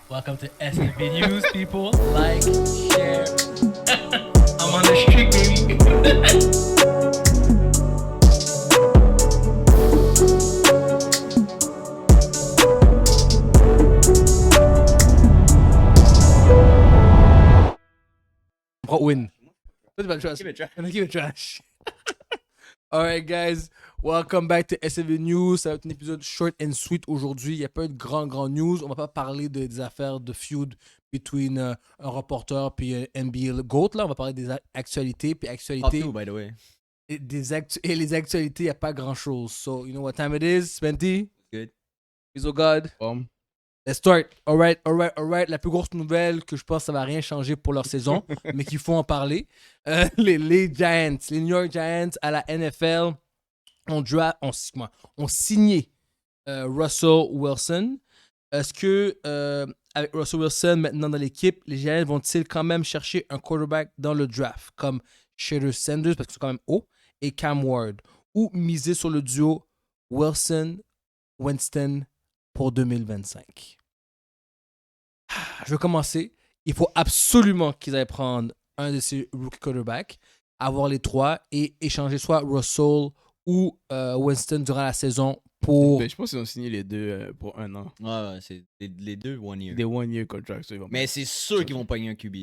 Welcome to SNB News, people. Like, share. I'm on the street, baby. Win. Keep it trash. Keep it trash. Alright, guys. Welcome back to SNB News. Ça va être un épisode short and sweet aujourd'hui. Il n'y a pas eu de grand news. On va pas parler des affaires de feud between un reporter puis NBA GOAT. Là, on va parler des actualités. Puis actualités. By the way. Et les actualités, il n'y a pas grand chose. So, you know what time it is, Spenty? Good. Peace of God. Let's start. Alright. La plus grosse nouvelle que je pense que ça va rien changer pour leur saison, mais qu'il faut en parler. Les Giants, les New York Giants à la NFL ont signé Russell Wilson. Est-ce que avec Russell Wilson maintenant dans l'équipe, les Giants vont-ils quand même chercher un quarterback dans le draft comme Shedeur Sanders parce qu'ils sont quand même hauts et Cam Ward, ou miser sur le duo Wilson-Winston pour 2025? Je vais commencer. Il faut absolument qu'ils aillent prendre un de ces rookie quarterbacks, avoir les trois et échanger soit Russell ou Winston durant la saison pour... Ben, je pense qu'ils ont signé les deux pour 1 an. Ouais, c'est les deux one year. Des one-year contracts. Mais c'est sûr qu'ils vont pogner un QB.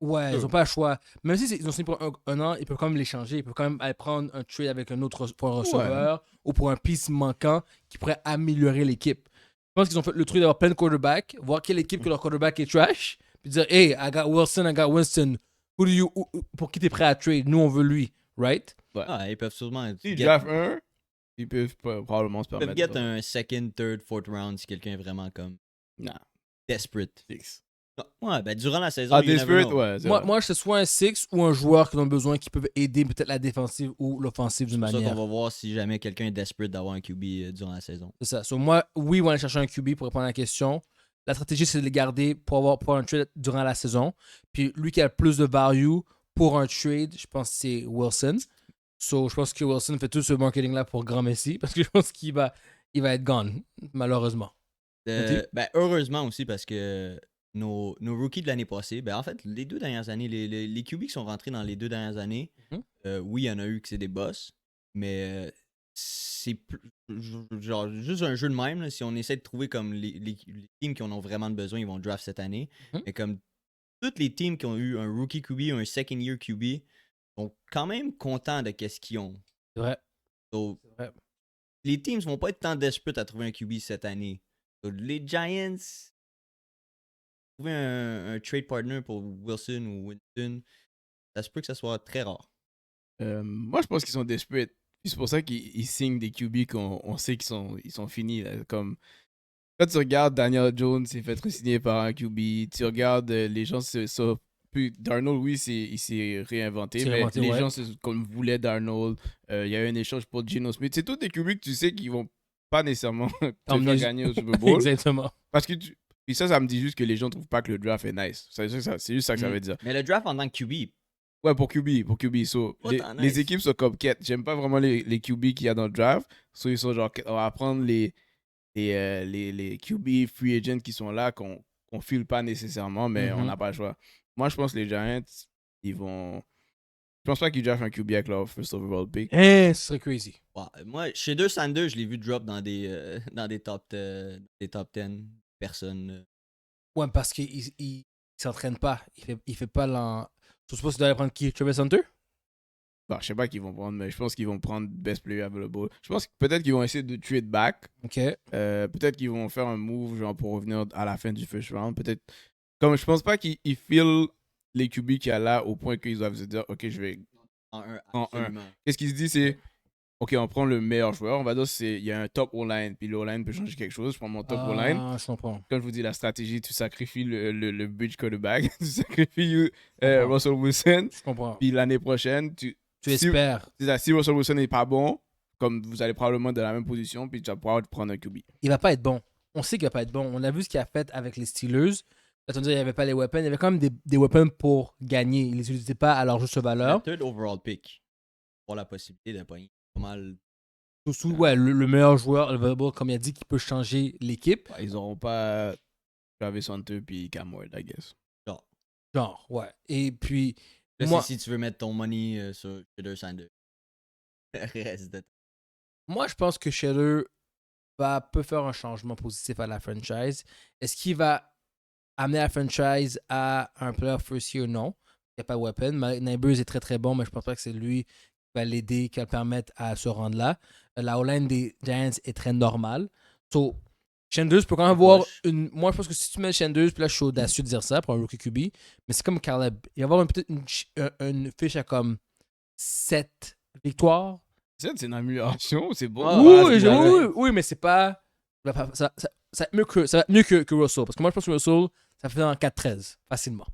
Ouais, ils n'ont pas le choix. Même si ils ont signé pour un an, ils peuvent quand même l'échanger. Ils peuvent quand même aller prendre un trade avec un autre pour un receveur ou pour un piece manquant qui pourrait améliorer l'équipe. Je pense qu'ils ont fait le truc d'avoir plein de quarterbacks, voir quelle équipe que leur quarterback est trash, puis dire, hey, I got Wilson, I got Winston. Pour qui t'es prêt à trade? Nous, on veut lui, right? Ouais. Ah, ils peuvent sûrement... S'ils draft un, ils peuvent probablement se Ils permettre. peuvent get un second, third, fourth round si quelqu'un est vraiment comme... Non. Desperate. Six. Ouais, ben durant la saison, Ah, you never desperate, know. ouais. Moi, c'est soit un six ou un joueur qui ont besoin qui peuvent aider peut-être la défensive ou l'offensive d'une C'est pour ça manière. qu'on va voir si jamais quelqu'un est desperate d'avoir un QB durant la saison. C'est ça. So, moi, oui, on va aller chercher un QB pour répondre à la question. La stratégie, c'est de les garder pour avoir un trade durant la saison. Puis lui qui a le plus de value pour un trade, je pense que c'est Wilson. So, je pense que Wilson fait tout ce marketing-là pour Grand Messi parce que je pense qu'il va être gone, malheureusement. Ben heureusement aussi parce que nos rookies de l'année passée, ben en fait, les 2 dernières années, les QB qui sont rentrés dans les 2 dernières années, oui, il y en a eu que c'est des boss, mais c'est genre juste un jeu de même. Là, si on essaie de trouver comme les teams qui en ont vraiment besoin, ils vont draft cette année. Mais comme toutes les teams qui ont eu un rookie QB ou un second year QB sont quand même contents de qu'est-ce qu'ils ont. C'est vrai. So, C'est vrai. les teams vont pas être tant desperate à trouver un QB cette année. So, les Giants, trouver un trade partner pour Wilson ou Winston, ça se peut que ça soit très rare. Moi, je pense qu'ils sont desperate. Puis c'est pour ça qu'ils signent des QB qu'on sait qu'ils sont finis. Là. Comme, quand tu regardes Daniel Jones, il s'est fait signer par un QB. Tu regardes les gens puis Darnold, oui, il s'est réinventé, les gens comme voulaient Darnold. Il y a eu un échange pour Geno Smith. C'est tous des QB que tu sais qu'ils vont pas nécessairement te faire gagner au Super Bowl. Exactement. Parce que puis ça me dit juste que les gens trouvent pas que le draft est nice. C'est juste ça que ça veut dire. Mais le draft en tant que QB, Ouais, pour QB. So, les équipes sont comme quête. J'aime pas vraiment les QB qu'il y a dans le draft. So, ils sont genre, on va prendre les QB free agents qui sont là, qu'on file pas nécessairement, mais on n'a pas le choix. Moi, je pense que les Giants, ils vont... Je pense pas qu'ils draftent un QB avec leur first overall pick. Ce serait crazy. ouais, moi, Shedeur Sanders, je l'ai vu drop dans des top 10 personnes. Ouais, parce qu'il s'entraîne pas. Il fait pas l'en... Tu supposes qu'il doit aller prendre qui? Travis Hunter? Bon, je sais pas qui vont prendre, mais je pense qu'ils vont prendre best player available. Je pense que peut-être qu'ils vont essayer de trade back. OK. Peut-être qu'ils vont faire un move genre pour revenir à la fin du first round. Peut-être. Comme je pense pas qu'ils feel les QB qu'il y a là au point qu'ils doivent se dire OK, je vais En un, en un. absolument. Qu'est-ce qu'il se dit, c'est OK, on prend le meilleur joueur. On va dire il y a un top O-line, puis l'O-line peut changer quelque chose. Je prends mon top O-line. Ah, je comprends. Comme je vous dis, la stratégie, tu sacrifies le bridge quarterback. Tu sacrifies Russell Wilson. Je comprends. Puis l'année prochaine, tu espères. Si Russell Wilson n'est pas bon, comme vous allez probablement dans la même position, puis tu vas pouvoir prendre un QB. Il va pas être bon. On sait qu'il va pas être bon. On a vu ce qu'il a fait avec les Steelers. Quand on dit qu'il n'y avait pas les weapons, il y avait quand même des weapons pour gagner. Ils les utilisaient pas à leur juste valeur. Le third overall pick, pour la possibilité de pogner pas mal. Surtout, ouais, le meilleur joueur available, comme il a dit, qui peut changer l'équipe. Ils n'auront pas Travis Hunter puis Cam Ward, I guess. Genre, ouais. Et puis, Là, moi, c'est si tu veux mettre ton money sur Shedeur Sanders. Reste de moi, je pense que Shedeur peut faire un changement positif à la franchise. Est-ce qu'il va amener la franchise à un playoff first year? Non. Il n'y a pas de weapon. Neighbors est très très bon, mais je pense pas que c'est lui qui va l'aider, qui va le permettre à se rendre là. La O-line des Giants est très normale. So, Sanders peut quand même avoir une. Moi, je pense que si tu mets Sanders, puis là, je suis audacieux de dire ça pour un rookie QB, mais c'est comme Caleb. Il va avoir peut-être une fiche à comme 7 victoires. C'est une amélioration, c'est bon. Oui, mais c'est pas. Ça va être mieux que Russell. Parce que moi, je pense que Russell, ça fait en 4-13, facilement.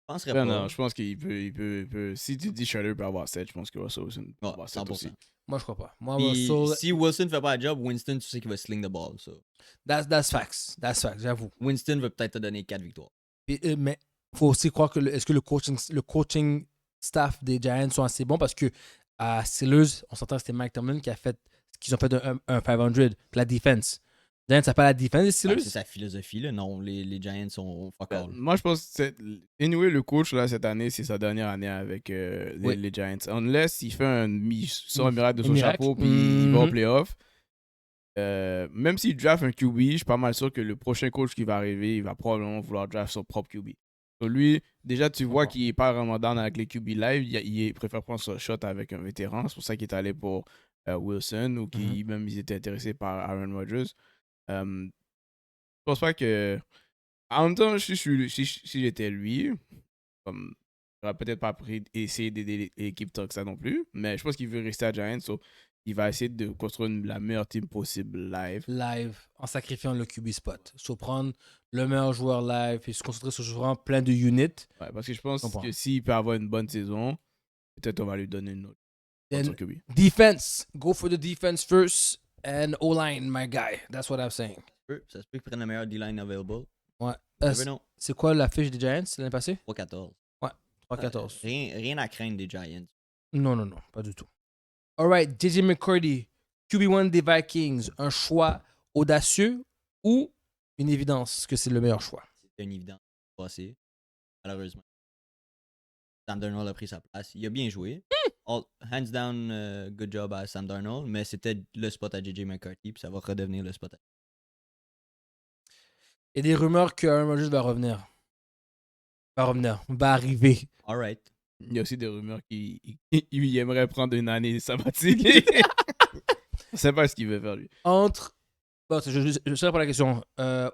Je penserais pas. Non, je pense qu'il peut. Si tu dis Shredder peut avoir 7, je pense que Russell peut avoir 7 aussi. Moi, je crois pas. Moi, Puis, Russell. si Wilson ne fait pas le job, Winston, tu sais qu'il va sling the ball. So. That's facts. That's facts, j'avoue. Winston va peut-être te donner 4 victoires. Mais il faut aussi croire que est-ce que le coaching staff des Giants sont assez bons parce que à Steelers, on s'entend que c'était Mike Tomlin qui a fait qu'ils ont fait un 500, puis la defense. Giants, ça pas la defense des Steelers? C'est sa philosophie, là. Non, les Giants sont fuck all. Moi, je pense que anyway, le coach, là, cette année, c'est sa dernière année avec les Giants. Unless il fait un miracle de son chapeau, puis il va au playoff. Même s'il draft un QB, je suis pas mal sûr que le prochain coach qui va arriver, il va probablement vouloir draft son propre QB. Donc lui, déjà, tu vois qu'il n'est pas vraiment down avec les QB live. Il préfère prendre son shot avec un vétéran. C'est pour ça qu'il est allé pour Wilson ou même ils étaient intéressés par Aaron Rodgers. Je pense pas que. En même temps, si j'étais lui, comme j'aurais peut-être pas essayé d'aider l'équipe tant que ça non plus. Mais je pense qu'il veut rester à Giants. So il va essayer de construire la meilleure team possible live. En sacrifiant le QB spot. Prendre le meilleur joueur live et se concentrer sur vraiment plein de units. Ouais, parce que je pense que s'il peut avoir une bonne saison, peut-être on va lui donner une autre QB. Defense. Go for the defense first. And O-line, my guy. That's what I'm saying. Ça se peut qu'ils prennent le meilleur D-line available. Ouais. C'est quoi la fiche des Giants l'année passée? 3-14. Ouais, 3-14. Rien à craindre des Giants. Non, pas du tout. Alright, JJ McCarthy, QB1 des Vikings, un choix audacieux ou une évidence que c'est le meilleur choix? C'était une évidence passée, malheureusement. Sam Darnold a pris sa place. Il a bien joué. Hands down, good job à Sam Darnold, mais c'était le spot à JJ McCarthy, puis ça va redevenir le spot à... Il y a des rumeurs que Aaron Rodgers va arriver. Alright. Il y a aussi des rumeurs qu'il aimerait prendre une année sabbatique. Je sais pas ce qu'il veut faire, lui. Bon, je sais pas la question.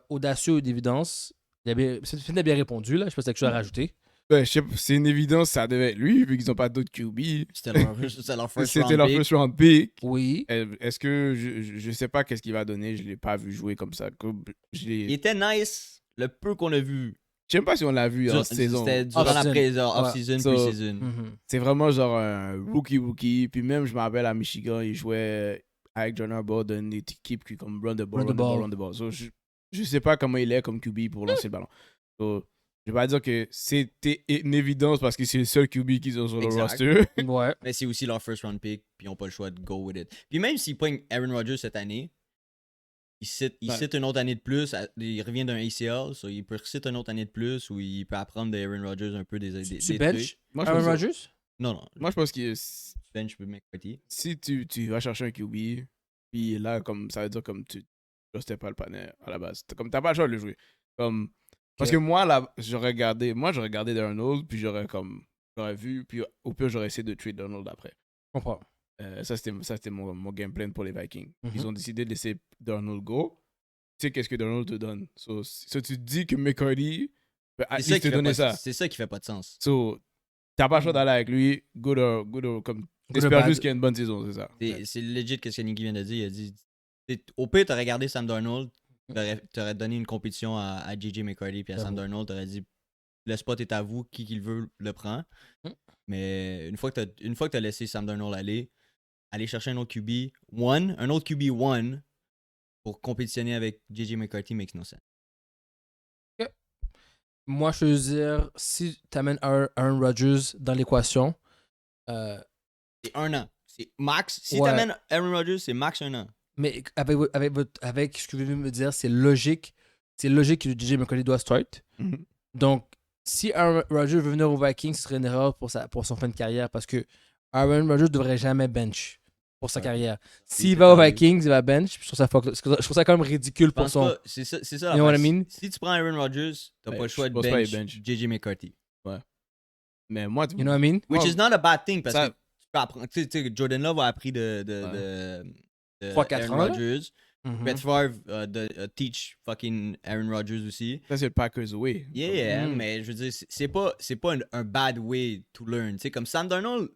Audacieux ou d'évidence? Finn a bien répondu, là. Je sais pas si t'as quelque chose à rajouter. Ben, c'est une évidence, ça devait être lui, vu qu'ils n'ont pas d'autres QB. C'était leur first round pick. Oui. Est-ce que je sais pas qu'est-ce qu'il va donner, je l'ai pas vu jouer comme ça. Il était nice, le peu qu'on a vu. Je sais même pas si on l'a vu en saison. C'était durant la off-season, pre-season. C'est vraiment genre un rookie. Puis même, je me rappelle à Michigan, il jouait avec John Harbaugh dans une équipe qui comme run the ball. So, je sais pas comment il est comme QB pour lancer le ballon. So, je vais pas dire que c'était une évidence parce que c'est le seul QB qu'ils ont sur le roster. Ouais. Mais c'est aussi leur first round pick, puis ils n'ont pas le choix de go with it. Puis même s'ils prennent Aaron Rodgers cette année, il cite une autre année de plus, il revient d'un ACL, so il peut reciter une autre année de plus où il peut apprendre de Aaron Rodgers un peu des bench Aaron Rodgers? Non. Moi, je pense que bench McCarthy. Si tu vas chercher un QB, puis là, comme ça veut dire comme tu n'ostais pas le panel à la base. Comme t'as pas le choix de le jouer. Comme parce que moi, là, j'aurais regardé Darnold, puis j'aurais vu, puis au pire, j'aurais essayé de trade Darnold après. Je comprends. Ça, c'était mon game plan pour les Vikings. Ils ont décidé de laisser Darnold go. Tu sais, qu'est-ce que Darnold te donne? So tu te dis que McCarthy peut te donner ça. C'est ça qui fait pas de sens. So, t'as pas le choix d'aller avec lui. Good or comme t'espères juste qu'il y a une bonne saison, c'est ça. C'est legit ce que Nicky vient de dire. Il a dit au pire, t'aurais regardé Sam Darnold, t'aurais donné une compétition à JJ McCarthy, puis à Sam Darnold, t'aurais dit le spot est à vous, qui le veut le prend. Mais une fois que t'as laissé Sam Darnold aller chercher un autre QB1 pour compétitionner avec JJ McCarthy makes no sense. Okay. Moi, je veux dire, si t'amènes Aaron Rodgers dans l'équation, c'est 1 an. C'est max. Si t'amènes Aaron Rodgers, c'est max 1 an. Mais avec ce que vous venez de me dire, c'est logique c'est logique que JJ McCarthy doit start. Mhm. Donc, si Aaron Rodgers veut venir aux Vikings, ce serait une erreur pour son fin de carrière parce que Aaron Rodgers ne devrait jamais bench pour sa carrière. S'il va aux Vikings, il va bench. Je trouve ça quand même ridicule pour son. Pas, c'est ça. You know what I mean? Si tu prends Aaron Rodgers, t'as pas le choix de bench JJ McCarthy. Ouais. Mais moi, You know what I mean? Which is not a bad thing parce que tu peux apprendre. Tu sais, Jordan Love a appris de 3-4 Aaron ans. Rodgers. Mhm. Brett Favre teach fucking Aaron Rodgers aussi. Ça, c'est le Packers way. Yeah, mais je veux dire, c'est pas un bad way to learn. Tu sais, comme Sam Darnold,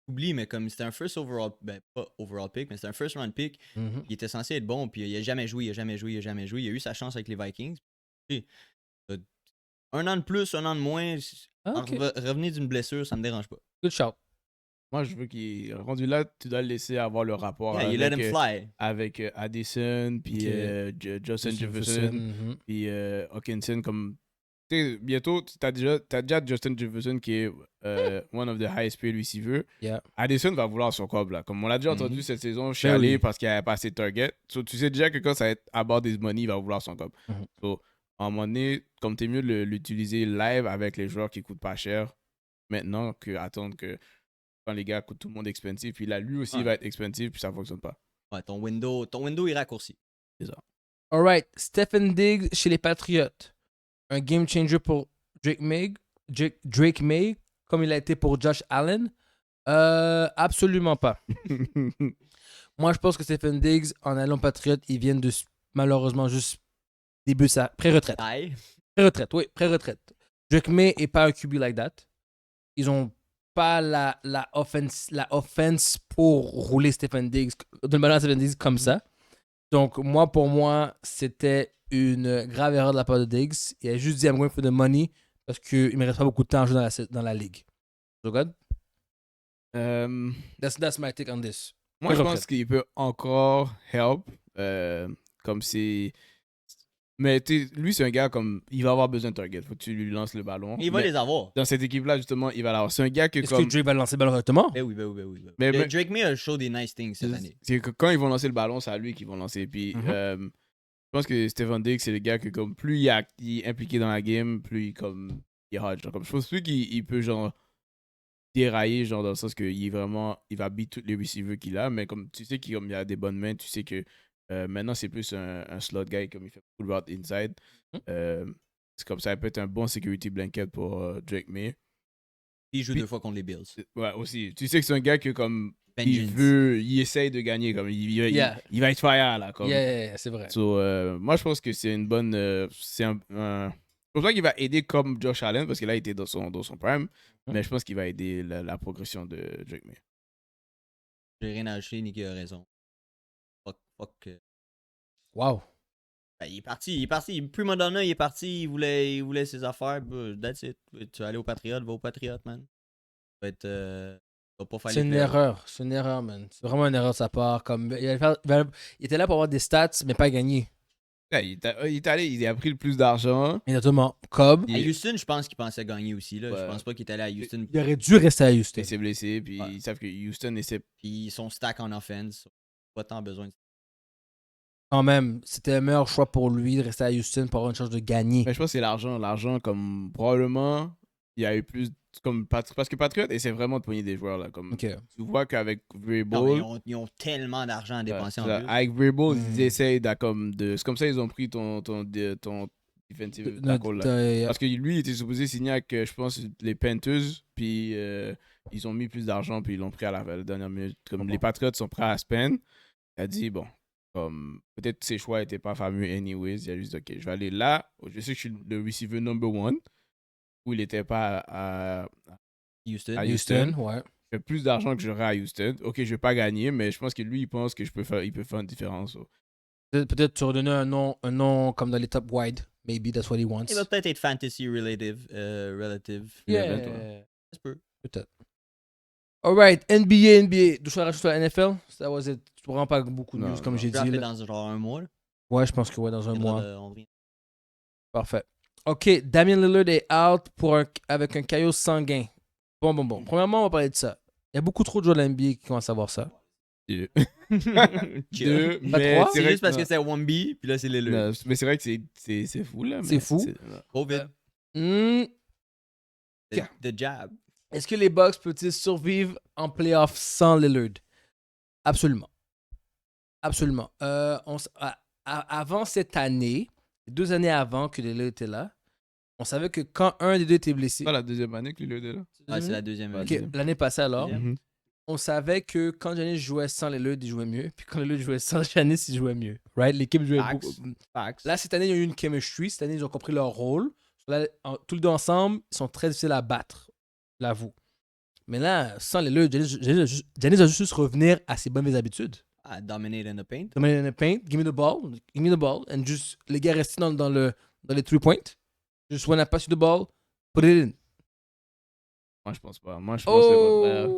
oublie, mais comme c'était un first overall, pas overall pick, mais c'était un first round pick. Mhm. Il était censé être bon, puis il a jamais joué. Il a eu sa chance avec les Vikings. Puis, un an de plus, un an de moins, revenir d'une blessure, ça me dérange pas. Good shout. Moi, je veux qu'il rendu là, tu dois le laisser avoir le rapport Yeah, you let him fly. avec Addison, puis Justin Jefferson, puis Hawkinson. Comme, tu sais, bientôt, t'as déjà Justin Jefferson qui est one of the highest paid receivers. Yeah. Addison va vouloir son cob, là. Comme on l'a déjà entendu cette saison, chialer parce qu'il n'y avait pas assez de target. So, tu sais déjà que quand ça va être à bord des money, il va vouloir son cob. So, à un moment donné, comme t'es mieux de l'utiliser live avec les joueurs qui coûtent pas cher maintenant qu'attendre que quand les gars coûtent tout le monde expensive, puis là, lui aussi, il va être expensive, puis ça fonctionne pas. Ouais, ton window est raccourci. C'est ça. Alright, Stephen Diggs chez les Patriots. Un game changer pour Drake May, comme il a été pour Josh Allen? Absolument pas. Moi, je pense que Stephen Diggs, en allant Patriot, ils viennent de malheureusement juste début sa pré-retraite. Pré-retraite, oui, pré-retraite. Drake May est pas un QB like that. Ils ont pas la offense pour rouler Stephen Diggs, de le ballon à Stephen Diggs comme ça. Donc, pour moi, c'était une grave erreur de la part de Diggs. Il a juste dit I'm going for the money parce qu'il ne me reste pas beaucoup de temps à jouer dans la ligue. So good? That's my take on this. Moi, je pense qu'il peut encore help. Comme c'est. Mais lui, c'est un gars comme. Il va avoir besoin de target. Faut que tu lui lances le ballon. Il va les avoir. Dans cette équipe-là, justement, il va l'avoir. C'est un gars que. Est-ce que Drake va lancer le ballon correctement? Ben oui. Mais Drake May a show des nice things cette année. C'est que quand ils vont lancer le ballon, c'est à lui qu'ils vont lancer. Puis, je pense que Stephen Diggs, c'est le gars que, comme, plus il est impliqué dans la game, plus il est hot. Genre, comme, je pense plus qu'il peut, genre, dérailler, genre, dans le sens qu'il est vraiment. Il va beat tous les receivers qu'il a. Mais comme tu sais qu'il a des bonnes mains, tu sais que. Maintenant, c'est plus un slot guy, comme il fait full route inside. C'est comme ça, il peut être un bon security blanket pour Drake May. Il joue 2 fois contre les Bills. Ouais, aussi. Tu sais que c'est un gars que, comme, il essaye de gagner, comme, il va être fire, là. Comme. Yeah, c'est vrai. So, moi, je pense que c'est une bonne. C'est je pense pas qu'il va aider comme Josh Allen, parce que là, il était dans son prime. Mais je pense qu'il va aider la progression de Drake May. J'ai rien à acheter, Nicky a raison. Fuck. Wow. Ben, il est parti. Prima Donna, il est parti. Il voulait ses affaires. That's it. Tu vas aller au Patriot, va au Patriot, man. Ça va être. C'est une erreur. C'est une erreur, man. C'est vraiment une erreur de sa part. Comme, il était là pour avoir des stats, mais pas gagner. Ouais, il a pris le plus d'argent. Exactement. Cobb. À Houston, je pense qu'il pensait gagner aussi. Là. Ouais. Je pense pas qu'il est allé à Houston. Il aurait dû rester à Houston. Il s'est blessé, puis ils savent que Houston essaie. Puis son stack en offense. Pas tant besoin de. Quand même, c'était le meilleur choix pour lui de rester à Houston pour avoir une chance de gagner. Mais je pense que c'est l'argent. L'argent, comme probablement, il y a eu plus. Comme, parce que Patriot essaie vraiment de pogner des joueurs. Là, comme, Tu vois qu'avec Vrabel. Ils ont tellement d'argent à dépenser en plus. Avec Vrabel, ils essayent de. C'est comme ça ils ont pris ton defensive tackle. Parce que lui, il était supposé signer avec, je pense, les Panthers. Puis ils ont mis plus d'argent. Puis ils l'ont pris à la dernière minute. Comme les Patriots sont prêts à spend. Il a dit, bon. Comme, peut-être ses choix n'étaient pas fameux anyways. Il a juste dit, OK, je vais aller là. Je sais que je suis le receiver number 1. Où il n'était pas à Houston, ouais. Je fais plus d'argent que j'aurais à Houston. OK, je ne vais pas gagner, mais je pense que lui, il pense que il peut faire une différence. So. Peut-être tu redonner un nom comme dans les top wide. Maybe that's what he wants. Il va peut-être être fantasy relative. Yeah. Ça se peut. Peut-être. Alright, NBA. D'où je sur la NFL? Ça was it. Tu ne prends pas beaucoup de news, comme j'ai dit. Tu dans genre un mois. Là. Ouais, je pense que ouais, dans un mois. Parfait. OK, Damian Lillard est out avec un caillot sanguin. Bon. Premièrement, on va parler de ça. Il y a beaucoup trop de joueurs de l'NBA qui commencent à savoir ça. 2. Chill. 2, Pas mais trois? C'est vrai juste parce que non, c'est Wambi, puis là, c'est les non, mais c'est vrai que c'est fou, là. C'est mais fou. COVID. Hmm, The jab. Est-ce que les Bucks peuvent-ils survivre en playoff sans Lillard? Absolument. Absolument. Avant cette année, 2 années avant que Lillard était là, on savait que quand un des deux était blessé. C'est pas la deuxième année que Lillard est là. Ouais, c'est la deuxième. Ok. Ok, l'année passée alors, Deuxième. on savait que quand Giannis jouait sans Lillard, il jouait mieux. Puis quand Lillard jouait sans Giannis, il jouait mieux. Right? L'équipe jouait Facts. beaucoup. Facts. Là, cette année, il y a eu une chemistry. Cette année, ils ont compris leur rôle. Là, tous les deux ensemble, ils sont très difficiles à battre. Je l'avoue. Mais là, sans Lillard, Giannis va juste revenir à ses bonnes habitudes. Dominate in the paint. Dominate in the paint, give me the ball, and just les gars rester dans les 3 points. Just when I pass you the ball, put it in. Moi, je pense pas. Moi, je pense que c'est le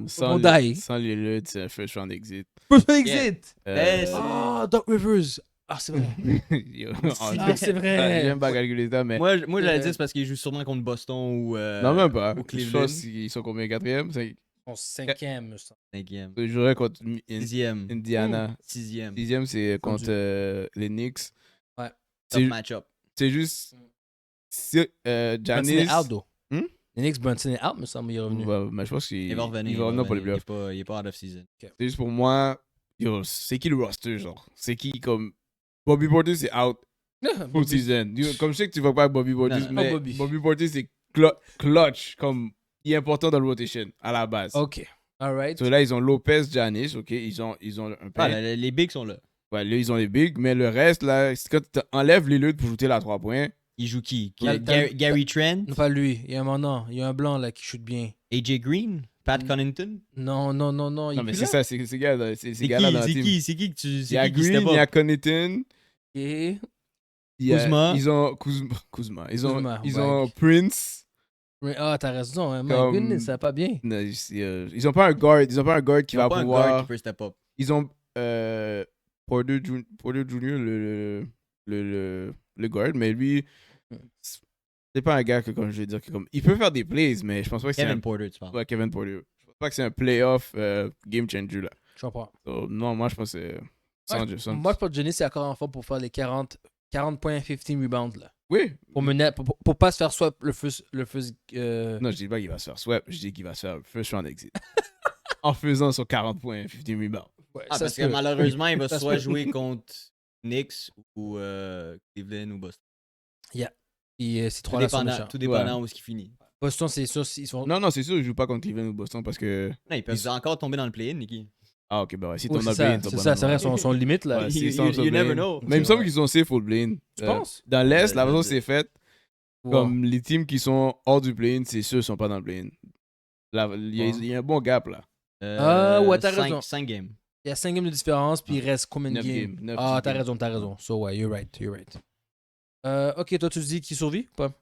contraire. Mondai. Sans Lillard, c'est un first round exit. First exit! Eh, Ah, Doc Rivers! Ah, c'est vrai. Yo, Ah, c'est vrai. J'aime pas calculer ça, mais. Moi, j'allais dire c'est parce qu'il joue sûrement contre Boston ou. Non, même pas. Ou Je Cleveland. pense qu'ils sont combien? 4e? Son 5e, ça. Cinquième. Je jouerais contre Sixième. Indiana. Sixième. 6e, c'est contre les Knicks. Ouais. Top C'est- match-up. C'est juste. Si, Brunson Giannis. est out, though. Hmm? Les Knicks, Brunson est out, me semble, il est revenu. Mais je pense qu'il Il va revenir. il va revenir pour les playoffs. Il est pas out of season. C'est juste pour moi. Yo, c'est qui le roster, genre? C'est qui comme. Bobby Portis, c'est out. Full season. Comme je sais que tu vas pas avec Bobby Portis, Non, mais pas Bobby. Bobby Portis, c'est clutch. Comme. Il est important dans le rotation, à la base. OK. All right. So là, ils ont Lopez, Giannis, ok? Ils ont un Ah, pain. les bigs sont là. Ouais, là, ils ont les bigs, mais le reste, là, c'est quand tu enlèves les luttes pour shooter la 3 points. Il joue qui? Là, Gary Trent? Non, pas lui. Il y a un non. Il y a un blanc, là, qui shoot bien. AJ Green? Pat Mm. Connaughton? Non. Il Non, est mais plus c'est là? ça, c'est ces gars-là. C'est ces C'est gars-là dans la qui? team. C'est qui que tu. Il y a Green, il y a Connaughton. OK. il y a- Kuzma. Ils ont Kuzma. Kuzma, Ils ont ouais. Prince. Mais, ah, t'as raison. Hein. My Comme- goodness, ça va pas bien. Non, ils ont pas un guard. Ils ont pas un guard qui Ils ont va pas un pouvoir. guard qui peut step up. Ils ont Porter Jr., le guard, mais lui, c'est pas un gars que, comme je vais dire, que comme. Il peut faire des plays, mais je pense pas que c'est Kevin un. Porter, tu parles. Ouais, Kevin Porter. Je pense pas que c'est un playoff game changer, là. Je comprends. So, non, moi, je pense que c'est. Moi, je pense que Johnny, c'est encore en forme pour faire les 40 points, 15 rebounds, là. Oui. Pour mener, pour pas se faire swap le first Non, je dis pas qu'il va se faire swap, je dis qu'il va se faire first round exit. En faisant son 40 points, 15 rebounds. ouais, Ah, ça parce se que peut. malheureusement, il va Ça se soit peut. jouer contre Knicks ou Cleveland ou Boston. Et ces Tout trois-là sont dépendant, méchants. tout dépendant où est-ce qu'il finit. Boston, c'est sûr, ils sont... Non, c'est sûr, il joue pas contre Cleveland ou Boston parce que. Non, ils peuvent encore tomber dans le play-in, Nicky. Ah, ok, bah ouais, si Oui, ton c'est ça, c'est ça, c'est vrai, son limite, là. Ouais, You- c'est ça, you- ça, you Blaine. never know. Mais il me semble qu'ils sont safe au play-in. Tu penses? Dans l'Est, la Le- façon le- c'est fait, Wow. comme les teams qui sont hors du play-in, c'est sûr, sont pas dans le play-in. Il y a un bon gap, là. Ouais, t'as raison. 5 games. Il y a 5 games de différence, puis il reste combien de 9 games? games. 9, Ah, 10 t'as games. raison. So, ouais, you're right. Ok, toi, tu te dis qu'il survit ou pas?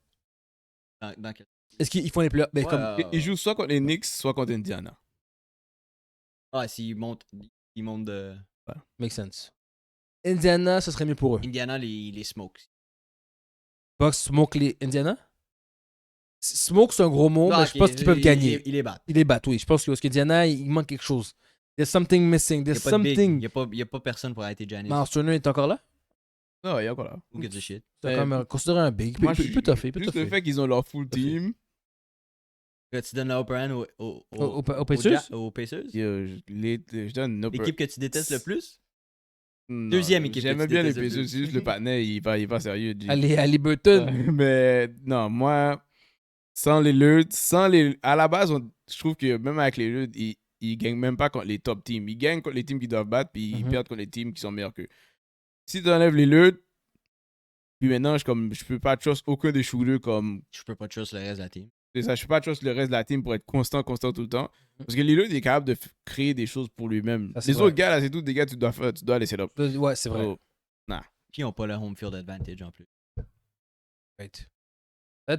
Dans quel... Est-ce qu'ils font les playoffs? Ben, Ouais, comme... Ils jouent soit contre les Knicks, soit contre Indiana. Ah, s'ils montent de... Make sense. Indiana, ce serait mieux pour eux. Indiana, les smokes. Bucks smoke les Indiana? Smoke, c'est un gros mot, Ah, mais je ok, pense qu'ils peuvent gagner. Ils les battent. Ils les battent, oui. Je pense que parce qu'Indiana, il manque quelque chose. There's something missing. Il There's n'y a pas de big. something. Il y a pas personne pour arrêter Giannis. Miles Turner est encore là? Non, il y a encore là. Who gives a shit? C'est quand même considéré un big. Moi, Il peut toffer, juste le fait qu'ils ont leur full Toffer. team, Que tu donnes la upper hand Aux aux Pacers? aux Pacers? je donne une upper- L'équipe que tu détestes le plus? Non, deuxième équipe que J'aimais tu bien les détestes le Pacers, plus. c'est juste le patinet, il est pas sérieux. G. Ali Burton. Mais non, moi, sans les Lurds, à la base, je trouve que même avec les Lurds, ils gagnent même pas contre les top teams. Ils gagnent contre les teams qui doivent battre, puis ils Mhm. perdent contre les teams qui sont meilleurs qu'eux. Si tu enlèves les Lurds, puis maintenant, je peux pas trust aucun des shooters comme. Je peux pas trust le reste de la team. C'est ça, je peux pas trust le reste de la team pour être constant tout le temps. Parce que les Lurds, il est capable de créer des choses pour lui-même. Ça, c'est Les vrai. autres gars, là, c'est tout des gars, tu dois laisser là. Ouais, c'est vrai. Oh. Puis ils n'ont pas le home field advantage en plus. Right. Ça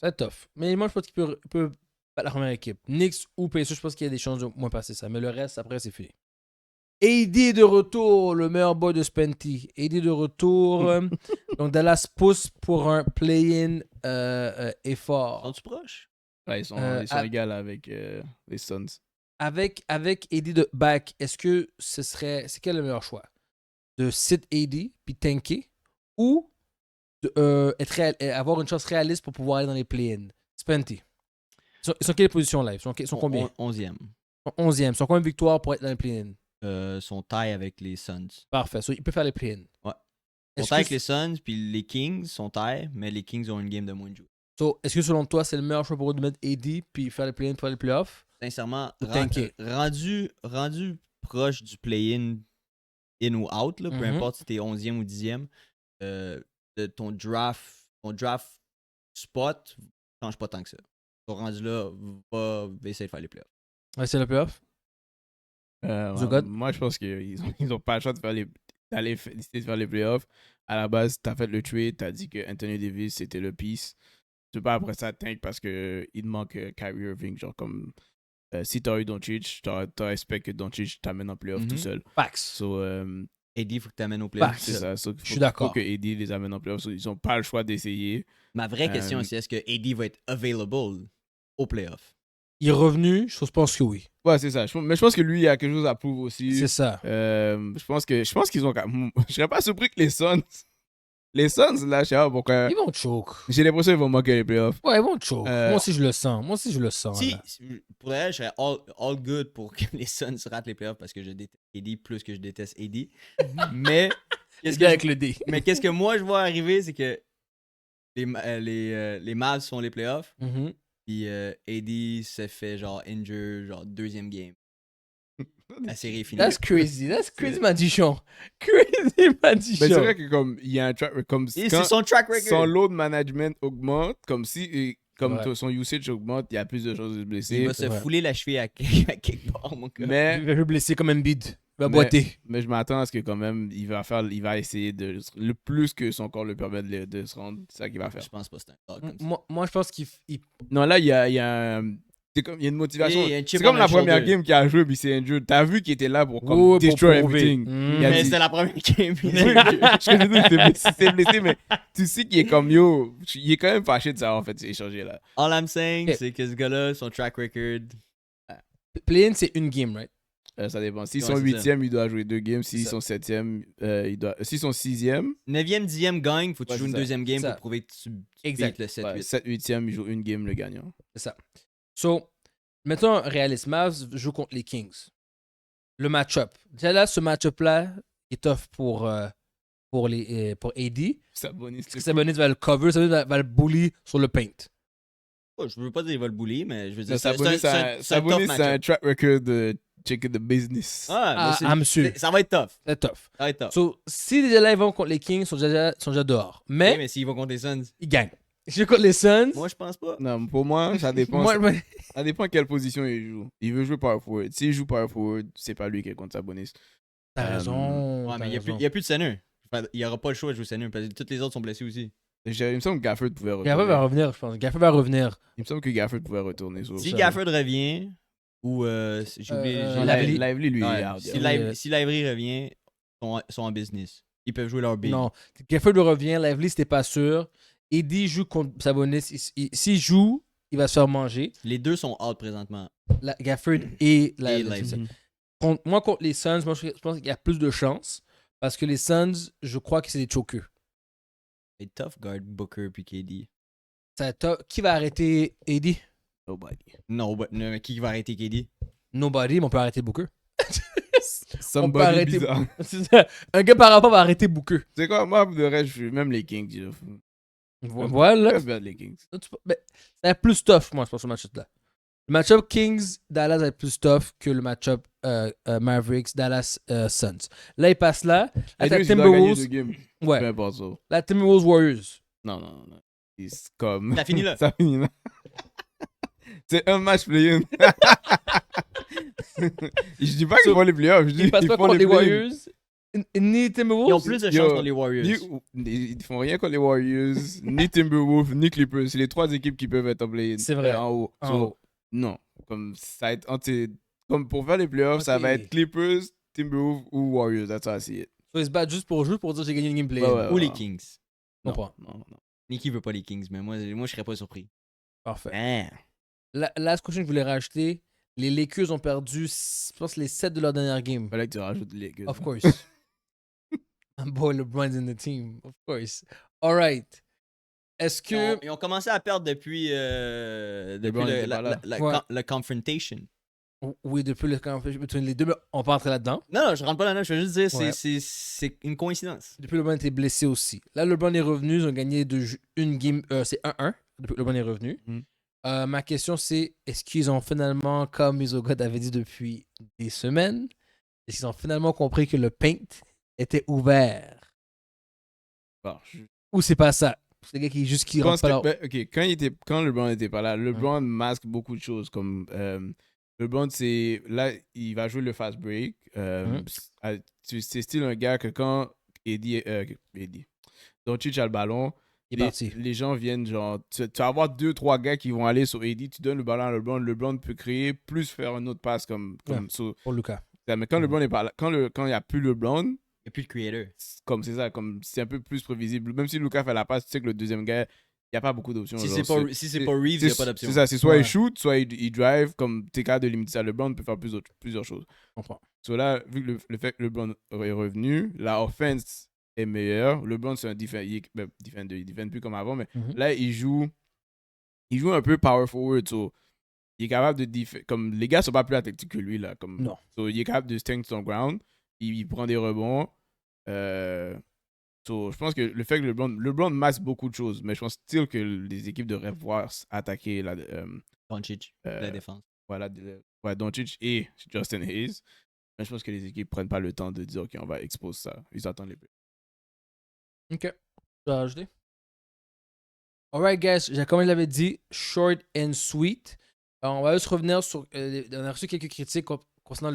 va être tough. Mais moi, je pense qu'il peut battre la première équipe. Knicks ou Pacers, je pense qu'il y a des chances de moins passer ça. Mais le reste, après, c'est fini. AD est de retour, le meilleur boy de Spenty. AD est de retour. Donc, Dallas pousse pour un play-in effort. Sont-tu proches? Ouais, ils sont à- égales avec les Suns. avec AD de back, est-ce que c'est quel le meilleur choix? De sit AD puis tanker ou avoir une chance réaliste pour pouvoir aller dans les play-in? Spenty. Ils sont quelle position live? Ils sont combien? 11e. 11e. Ils sont combien de victoires pour être dans les play-in? Son taille avec les Suns. Parfait. So, il peut faire les play-in. Ouais. Son Est-ce taille avec que, les Suns, puis les Kings sont taille, mais les Kings ont une game de moins de jouer. so, est-ce que selon toi, c'est le meilleur choix pour eux de mettre AD puis faire les play-in pour faire les playoffs? Sincèrement, Ou tanker. rendu proche du play-in, in ou out, là, peu Mhm. importe si t'es 11e ou 10e, de ton draft spot change pas tant que ça. Ton rendu là, va essayer de faire les playoffs. Ouais, c'est le playoff? Ouais, moi, je pense qu'ils ont pas le choix de d'essayer de faire les playoffs. À la base, t'as fait le trade, t'as dit que Anthony Davis c'était le piece. Tu peux pas après ça tank parce que il manque Kyrie Irving. Genre comme si t'aurais eu Doncic, t'aurais expecté que Doncic t'amène en playoff tout seul. Facts. So, AD, il faut que tu amènes aux playoffs. c'est ça. So, Je suis d'accord. Faut que AD les amène en playoff. So, ils ont pas le choix d'essayer. Ma vraie question, c'est est-ce que AD va être available aux playoffs? Il est revenu, je pense que oui. Ouais, c'est ça. Mais je pense que lui, il a quelque chose à prouver aussi. C'est ça. Je pense qu'ils ont. Je serais pas surpris que les Suns, là, je sais pas pourquoi. Ils vont choke. J'ai l'impression qu'ils vont manquer les playoffs. Ouais, ils vont choke. Moi aussi, je le sens. Si, là. pour elle, je serais all good pour que les Suns ratent les playoffs parce que je déteste AD plus que je déteste AD. Mais Qu'est-ce qu'il y a avec le D? mais qu'est-ce que moi je vois arriver, c'est que les Mavs font les playoffs, Mhm. puis AD se fait genre injure, genre deuxième game. La série est finie. That's crazy magician. Crazy magician. Mais c'est vrai que comme il y a un track comme Et quand c'est son track record. son load management augmente, comme Ouais. son usage augmente, il y a plus de chances de se blesser. Il va se Ouais. fouler la cheville à quelque part, mon gars. Mais Il va se blesser comme Embiid. Il va Mais- boiter. Mais je m'attends à ce que quand même, il va essayer de le plus que son corps le permet de se rendre, c'est ça qu'il va faire. Je pense pas que c'est un dog comme ça. Moi, je pense qu'il. Non, là, il y a une motivation. Il y a un chip C'est comme on la the première shoulder. game qu'il a joué, puis c'est injured. T'as vu qu'il était là pour comme pour destroy prouver. everything. Mm. Il a Mais dit- c'était la première game. Je connais tout, c'est blessé, mais tu sais qu'il est comme yo, il est quand même fâché de ça en fait, c'est échangé là. All I'm saying, Okay. c'est que ce gars-là, son track record. Play-in, c'est une game, right? Ça dépend. S'ils Ouais, sont c'est 8e, il doit jouer 2 games. S'ils C'est ça. sont 7e, s'ils sont 6e, 9e, 10e gagne, faut que tu Ouais, joues une c'est ça. deuxième game C'est ça. pour prouver que tu Exact. beats le 7-8. 7, 8e, il joue une game le gagnant. C'est ça. So, mettons un réaliste. Mavs joue contre les Kings. Le match-up. Déjà là, ce match-up-là est tough pour AD. Sabonis, Parce que Sabonis va le cover, Sabonis va le bully sur le paint. Oh, je veux pas dire qu'il va le bully, mais je veux dire, Sabonis, c'est un Sabonis, tough c'est un match-up. track record de checker the business. Ah, mais monsieur. ça va être tough. C'est tough. Ça va être tough. So, si déjà là, ils vont contre les Kings, ils sont déjà dehors. Ok, Mais mais s'ils vont contre les Suns, ils gagnent. Si je contre les Suns, moi je pense pas. Non, pour moi, ça dépend. moi, Ça dépend quelle position il joue. Il veut jouer power forward. S'il joue power forward, c'est pas lui qui est contre Sabonis. t'as raison. Ouais, t'as mais il raison. y a plus de center. Enfin, il y aura pas le choix de jouer center parce que tous les autres sont blessés aussi. Il me semble que Gafford pouvait retourner. Gafford va revenir, je pense. Gafford va revenir. Il me semble que Gafford pouvait retourner. Si ça, Gafford revient, ou j'ai oublié. Lively. Lively, lui, Ouais, il est out. si, Lively. si Lively revient, ils sont en business. Ils peuvent jouer leur big. Non. Gafford revient. Lively, c'était pas sûr. Eddie joue contre Sabonis. S'il joue, il va se faire manger. Les deux sont out présentement. Gafford et Lively. Lively. Moi, contre les Suns, moi, je pense qu'il y a plus de chances. Parce que les Suns, je crois que c'est des chokers. C'est tough guard Booker puis KD. Qui va arrêter Eddie? Nobody. Non, mais qui va arrêter KD? Nobody, mais on peut arrêter Booker. Somebody arrêter- bizarre. C'est ça. Un gars par rapport va arrêter Booker. C'est quoi, moi, de reste, je suis même les Kings. Voilà. Je les Kings. Mais ça va être plus tough, moi, je pense, ce match-up-là. Le match-up Kings-Dallas va être plus tough que le match-up Mavericks-Dallas-Suns. Là, il passe là. Là, t'as Edwards, il doit gagner Timberwolves. 2 games. Peu Ouais. importe ça. Là, Timberwolves-Warriors. Non. C'est comme... Ça finit là. Ça finit là. C'est un match play-in. Je dis pas qu'ils font les playoffs. Je dis Ils passent qu'ils pas font contre les play-in. Warriors. Ni Timberwolves. Ils ont plus de Yo, chance contre les Warriors. Ils font rien contre les Warriors, ni Timberwolves, ni Clippers. C'est les 3 équipes qui peuvent être en play-in. C'est vrai. En haut. En So, haut. Non. Comme ça va être comme pour faire les playoffs, ça Ok. va être Clippers, Timberwolves ou Warriors. That's how I see it. So, ils se battent juste pour dire j'ai gagné une gameplay. Ouais. Ou les Kings. Je comprends. Non. Nicky veut pas les Kings, mais moi je serais pas surpris. Parfait. Hein. Last question que je voulais rajouter. Les Lakers ont perdu, je pense, les 7 de leur dernière game. Fallait que tu rajoutes les Lakers. Of course. My boy LeBron's in the team. Of course. All right. Est-ce que... Ils ont commencé à perdre depuis LeBron était pas là. la confrontation. Oui, depuis le conflit between les deux, mais on peut entrer là-dedans. Non, je rentre pas là-dedans. Je veux juste dire, Ouais. c'est une coïncidence. Depuis LeBron était blessé aussi. Là, LeBron est revenu. Ils ont gagné une game. C'est 1-1 depuis que LeBron est revenu. Ma question, c'est est-ce qu'ils ont finalement, comme Isogod avait dit depuis des semaines, est-ce qu'ils ont finalement compris que le paint était ouvert? Bon, Ou c'est pas ça? C'est le gars qui juste qui rentre pas là. Quand LeBron n'était pas là, LeBron masque beaucoup de choses. Comme LeBron, là, il va jouer le fast break. C'est style un gars que quand Eddie Doncic a le ballon, les gens viennent genre. Tu vas avoir 2-3 gars qui vont aller sur Eddie, tu donnes le ballon à LeBron, LeBron peut créer, plus faire un autre passe comme pour Lucas. Mais quand LeBron n'est pas là, quand il n'y a plus LeBron, Il n'y a plus de creator. C'est un peu plus prévisible. Même si Lucas fait la passe, tu sais que le deuxième gars, il n'y a pas beaucoup d'options. Si c'est pas Reeves, il n'y a pas d'option. C'est ça, c'est soit il shoot, soit il drive, comme t'es capable de limiter ça. LeBron peut faire plusieurs choses. Je comprends. Là, vu que le fait que LeBron est revenu, la offense est meilleure. LeBron, c'est un defender, il défend plus comme avant, mais là, il joue un peu power forward. Il est capable de défendre. Comme les gars sont pas plus athlétiques que lui, là. Non. Il est capable de stand son ground. Il prend des rebonds. Je pense que le fait que LeBron masse beaucoup de choses, mais je pense still que les équipes devraient voir attaquer Doncic, la défense. Voilà, Doncic et Justin Hayes. Mais je pense que les équipes prennent pas le temps de dire OK, on va exposer ça. Ils attendent les plays. OK. Tu vas rajouter? Alright, guys. Comme je l'avais dit, short and sweet. Alors, on va juste revenir sur... on a reçu quelques critiques concernant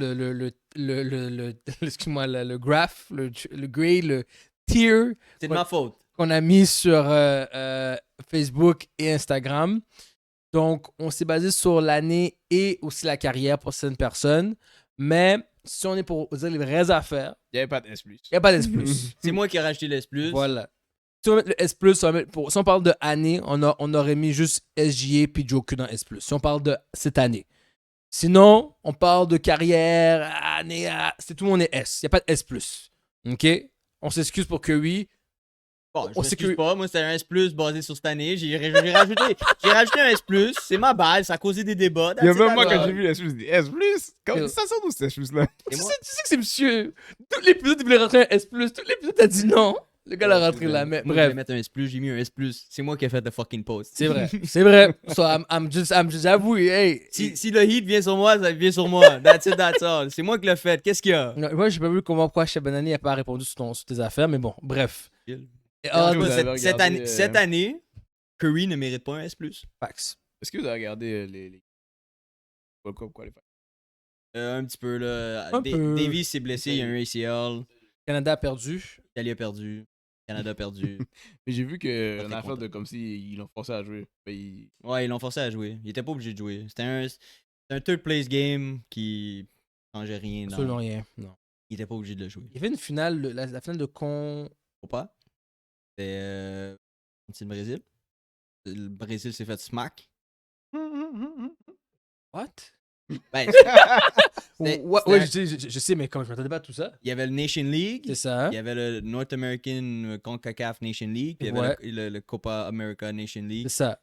excuse-moi, le graph, le grade, le tier. C'est de ma faute. Qu'on a mis sur Facebook et Instagram. Donc, on s'est basé sur l'année et aussi la carrière pour certaines personnes. Mais si on est pour dire les vraies affaires, il n'y avait pas de S+. Il n'y a pas de S+. C'est moi qui ai rajouté le S+. Voilà. Si on met le S+, si on parle de année, on aurait mis juste SGA puis Joker dans S+. Si on parle de cette année. Sinon, on parle de carrière, année, c'est tout le monde est S. Il n'y a pas de S+. OK? On s'excuse pour Curry. Bon, je m'excuse pas. Moi, c'était un S+, basé sur cette année. J'ai rajouté un S+. C'est ma base. Ça a causé des débats. Il y a même moi, quand j'ai vu le S+, j'ai dit S+. Comment ça sort d'où ce S+-là? Tu sais que c'est monsieur. Tous l'épisode, il voulait rentrer un S+. Tous l'épisode, t'as dit non. Le gars l'a rentré là. Mais moi, bref. Je vais mettre un S+, j'ai mis un S+. C'est moi qui ai fait le fucking post. C'est vrai. C'est vrai. So, j'avoue, hey. Si le heat vient sur moi, ça vient sur moi. That's it, that's all. C'est moi qui l'ai fait. Qu'est-ce qu'il y a? Moi, j'ai pas vu pourquoi Shabanani n'a pas répondu sur tes affaires, mais bon, bref. Cette année, Curry ne mérite pas un S+. Fax. Est-ce que vous avez regardé les World Cup Qualifiers? Un petit peu, là. Un peu. Davis s'est blessé, il y a un ACL. Canada a perdu. L'Italie a perdu. Canada a perdu. Mais j'ai vu qu'une affaire de comme si ils l'ont forcé à jouer. Ouais, ils l'ont forcé à jouer. Il était pas obligé de jouer. C'était un third place game qui changeait rien. Absolument rien, non. Il était pas obligé de le jouer. Il y avait une finale, la finale de Pas. C'était contre le Brésil. Le Brésil s'est fait smack. What? Ben, ouais, je sais, mais comme je m'attendais pas à tout ça. Il y avait le Nation League. C'est ça. Il y avait le North American CONCACAF Nation League. Puis il y avait le Copa America Nation League. C'est ça.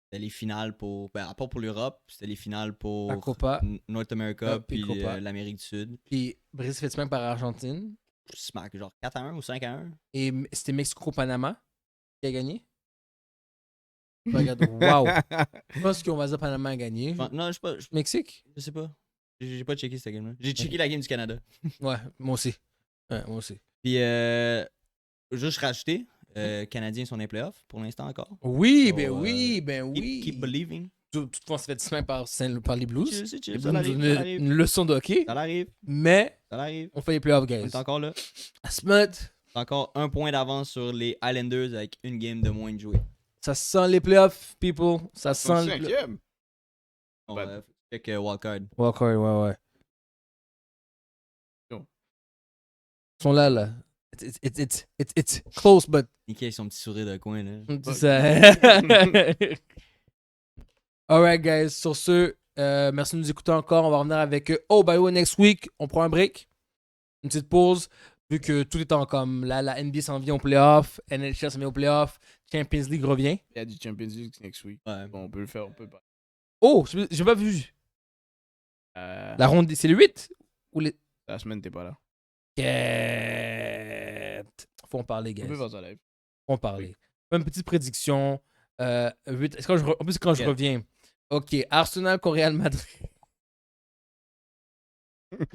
C'était les finales pour... Ben, à part pour l'Europe, c'était les finales pour la Copa, North America puis l'Amérique du Sud. Puis Brésil fait smack par Argentine. Smack, genre 4-1 ou 5-1. Et c'était Mexico-Panama qui a gagné. Regarde, wow. Je pense qu'on va dire Panama a gagné. Non, je sais pas. Mexique? Je sais pas. J'ai pas checké cette game-là. J'ai checké la game du Canada. Ouais, moi aussi. Ouais, moi aussi. Puis, juste rajouter, Canadiens sont dans les playoffs pour l'instant encore. Oui, ben oui. Keep believing. Toutefois, ça fait 10 semaines par les Blues. Les Blues arrive. Une leçon de hockey. Ça arrive. Mais, ça arrive. On fait les playoffs, guys. On est encore là. Smut. Encore un point d'avance sur les Islanders avec une game de moins de jouer. Ça sent les playoffs, people. Ça sent le cinquième. Check wildcard. Wildcard, ouais. Non. Ils sont là. It's close, but... Nicky avec son petit sourire de coin, là. C'est ça. Alright, guys. Sur ce, Merci de nous écouter encore. On va revenir avec Oh, by the way, next week, on prend un break. Une petite pause. Vu que tout est en comme là, la NBA s'en vient au playoff, NHL s'en vient au playoff, Champions League revient. Il y a du Champions League next week. Ouais. Bon, on peut le faire, on peut pas. Oh, j'ai pas vu. La ronde, c'est le 8 ou les. La semaine, t'es pas là. Faut en parler, guys. On peut faire ça live. Faut en parler. Une petite prédiction. 8. Est-ce que en plus, quand je reviens. Ok, Arsenal contre Real Madrid. Je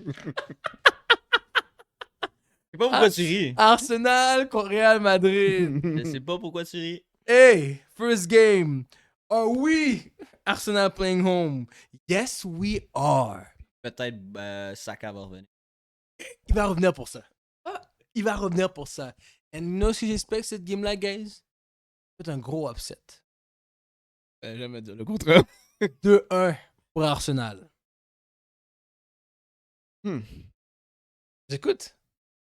sais pas pourquoi tu ris. Arsenal contre Real Madrid. Je sais pas pourquoi tu ris. Hey, first game. Are we Arsenal playing home? Yes, we are. Peut-être Saka va revenir. Il va revenir pour ça. Il va revenir pour ça. And you know si j'espère cette game-là, guys? C'est un gros upset. Jamais dire le contraire. 2-1 pour Arsenal. J'écoute.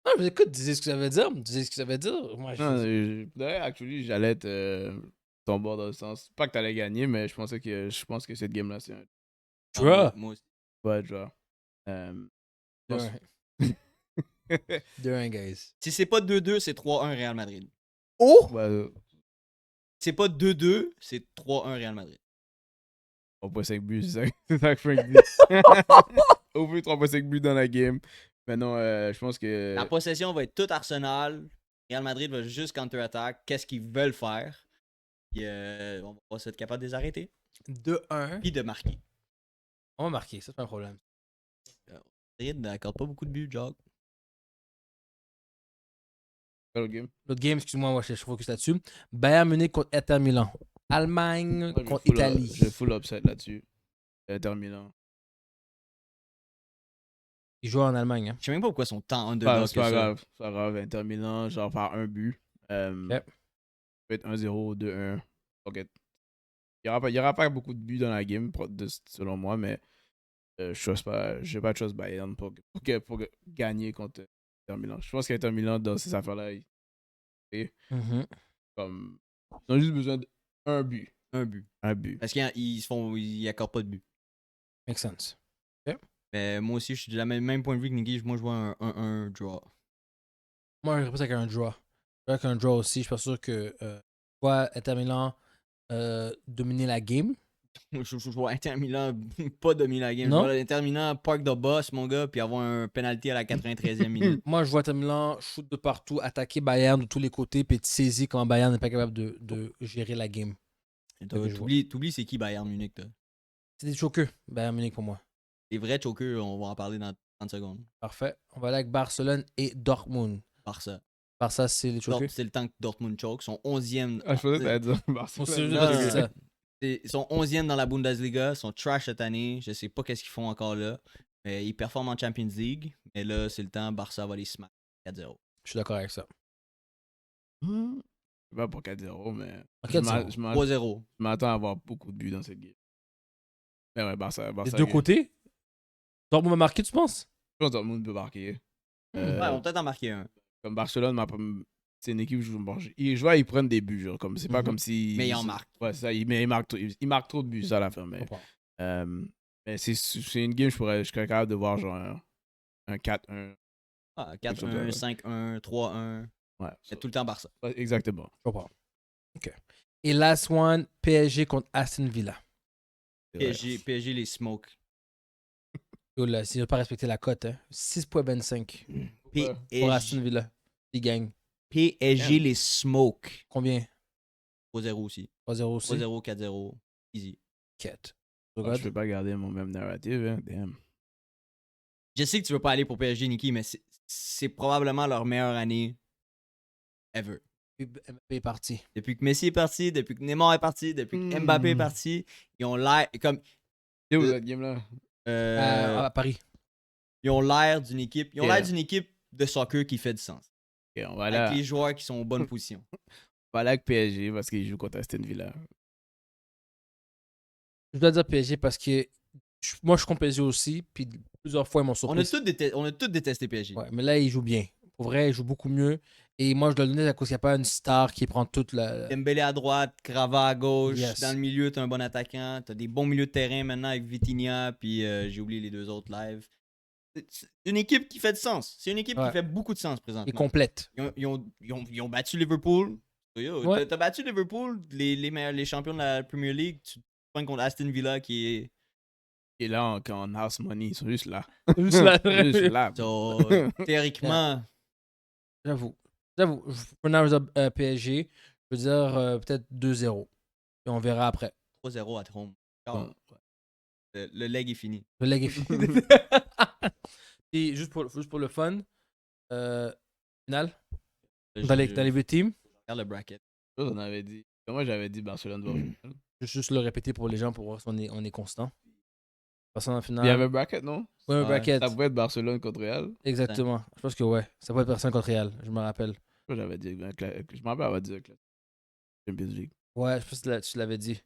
Non, mais écoute, disais ce que ça veut dire. Disais ce que ça veut dire. Moi, D'ailleurs, actually, j'allais être ton bord dans le sens. Pas que t'allais gagner, mais je pense que cette game-là, c'est un. Draw. Moi aussi. Ouais, draw. 2-1. 2-1, guys. Si c'est pas 2-2, c'est 3-1 Real Madrid. Oh! Ouais, Si c'est pas 2-2, c'est 3-1 Real Madrid. 3.5 buts, c'est ça que Frank dit. Au plus 3.5 buts dans la game. Mais non, je pense que. La possession va être toute Arsenal. Real Madrid va juste counter-attack. Qu'est-ce qu'ils veulent faire? Puis, on va être capable de les arrêter. 2-1. Puis de marquer. On va marquer, ça c'est pas un problème. Madrid n'accorde pas beaucoup de buts, Jacques. L'autre game. L'autre game, excuse-moi, moi je focus là-dessus. Bayern Munich contre Inter Milan. Allemagne contre Italie. J'ai full upset là-dessus. Terminant. Ils jouent en Allemagne. Hein. Je sais même pas pourquoi ils sont tant underdog C'est pas grave. C'est pas grave. Inter Milan, genre faire un but. Yep. Peut être 1-0, 2-1. Ok. Il y aura pas beaucoup de buts dans la game, selon moi, mais j'ai pas de chose Bayern pour gagner contre Inter Milan. Je pense qu'Inter Milan, dans ces affaires-là, comme, ils ont juste besoin d'un but. Un but. Un but. Parce qu'ils accordent pas de but. Make sense. Mais moi aussi, je suis de la même point de vue que Nicky. Moi, je vois un 1-1 draw. Moi, je réponds avec un draw. Avec un draw aussi, je suis pas sûr que je vois Inter Milan dominer la game. Je vois Inter Milan pas dominer la game. Non? Je vois Inter Milan park the boss, mon gars, puis avoir un penalty à la 93e minute. Moi, je vois Inter Milan shoot de partout, attaquer Bayern de tous les côtés, puis être saisi quand Bayern n'est pas capable de gérer la game. T'oublies c'est qui Bayern Munich, toi? C'est des chokers, Bayern Munich pour moi. Les vrais chokers, on va en parler dans 30 secondes. Parfait. On va aller avec Barcelone et Dortmund. Barça. Barça, c'est les chokers. C'est le temps que Dortmund choke. Son 11e. Ah, je pensais que t'allais dire On Barcelone. se ça. Ils sont 11e dans la Bundesliga. Ils sont trash cette année. Je sais pas qu'est-ce qu'ils font encore là. Mais ils performent en Champions League. Mais là, c'est le temps. Barça va les smack 4-0. Je suis d'accord avec ça. Pas pour 4-0, mais. Ok, je 3-0. m'attends à avoir beaucoup de buts dans cette game. Mais ouais, Barça. Des deux côtés. Dortmund va marquer, tu penses? Je pense que Dortmund peut marquer. Ouais, on va peut-être en marquer un. Comme Barcelone, c'est une équipe où je vois ils prennent des buts, genre, comme c'est pas comme si. Mais ils en marquent. Ouais, c'est ça, ils marquent trop de buts, ça à la fin. Mais c'est une game, je serais capable de voir genre un 4-1. Ah, 4-1, 5-1, 3-1. Ouais. C'est tout le temps Barça. Ouais, exactement. Je comprends. OK. Et last one, PSG contre Aston Villa. PSG les smoke. Yo, là, s'ils n'ont pas respecté la cote, hein. 6.25 pour Aston Villa. Ils gagnent. PSG les smoke. Combien? 3-0 aussi. 3-0 aussi? 3-0, 4-0. Easy. 4. Je peux pas garder mon même narrative, hein. Damn. Je sais que tu veux pas aller pour PSG, Nicky, mais c'est probablement leur meilleure année ever. Mbappé est parti. Depuis que Messi est parti, depuis que Neymar est parti, depuis que Mbappé est parti, ils ont l'air comme. C'est où cette game-là? À Paris. Ils ont l'air d'une équipe. Ils ont l'air d'une équipe de soccer qui fait du sens. Okay, on va avec les joueurs qui sont en bonne position. On va aller avec PSG parce qu'ils jouent contre Aston Villa. Je dois dire PSG parce que moi je compte PSG aussi, puis plusieurs fois ils m'ont surpris. On a tous détesté PSG. Ouais, mais là ils jouent bien. Pour vrai, ils jouent beaucoup mieux. Et moi, je dois le donner à cause qu'il n'y a pas une star qui prend toute la. Dembélé à droite, Crava à gauche. Yes. Dans le milieu, t'as un bon attaquant. T'as des bons milieux de terrain maintenant avec Vitinha, puis j'ai oublié les 2 autres live. C'est une équipe qui fait du sens. C'est une équipe Ouais. qui fait beaucoup de sens Et présentement. complète. Ils ont battu Liverpool. Yo, Ouais. t'as battu Liverpool, les champions de la Premier League. Tu te prends contre Aston Villa qui est. Et là, quand on house money, ils sont juste là. Juste là. Juste là. So, théoriquement, J'avoue. Prenons PSG, je veux dire peut-être 2-0. Et on verra après. 3-0 à home. Bon. Le leg est fini. Le leg est fini. Et juste pour le fun, final, dans les 8 teams, Regarde le bracket. On avait dit. Moi, j'avais dit Barcelone doit finale. je vais juste le répéter pour les gens pour voir si on est constant. Passons en finale. Il y avait bracket, non? Ouais, un Ouais, bracket. Ça pouvait être Barcelone contre Real. Exactement. Je pense que ouais. Ça peut être personne contre Real, je me rappelle. Moi, j'avais dit. Je m'en rappelle avoir dit avec la Champions League. Ouais, je pense que tu l'avais dit.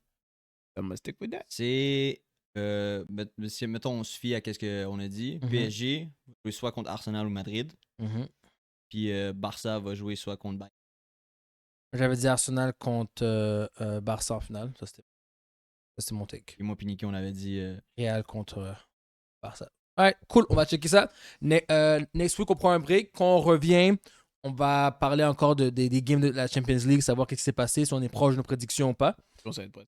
I'm gonna stick with that. C'est. Mettons, on se fie à ce qu'on a dit. Mhm. PSG va jouer soit contre Arsenal ou Madrid. Mhm. Puis Barça va jouer soit contre Bayern. J'avais dit Arsenal contre Barça en finale. Ça, c'était mon take. Et moi, puis Nicky, on avait dit. Real contre Barça. Ouais, cool. On va checker ça. Next week, on prend un break. Quand on revient, on va parler encore des games de la Champions League, savoir ce qui s'est passé, si on est proche de nos prédictions ou pas. Je pense que ça va être prêt.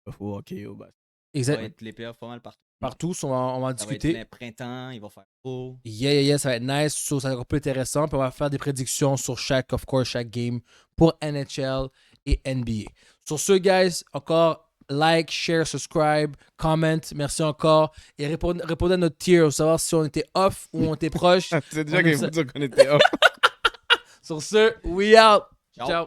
Il faut hockey au bas. Ça va Exactement. être les playoffs pas mal partout. Partout, on va en Ça va discuter. être le printemps, il va faire beau. Yeah, ça va être nice. So, ça va être un peu intéressant. Puis on va faire des prédictions sur chaque game pour NHL et NBA. Sur ce, guys, encore like, share, subscribe, comment. Merci encore. Et répondez à notre tier pour savoir si on était off ou on était proche. C'est déjà On qu'il aime faut ça. dire qu'on était off. Sur ce, we out. Ciao. Ciao.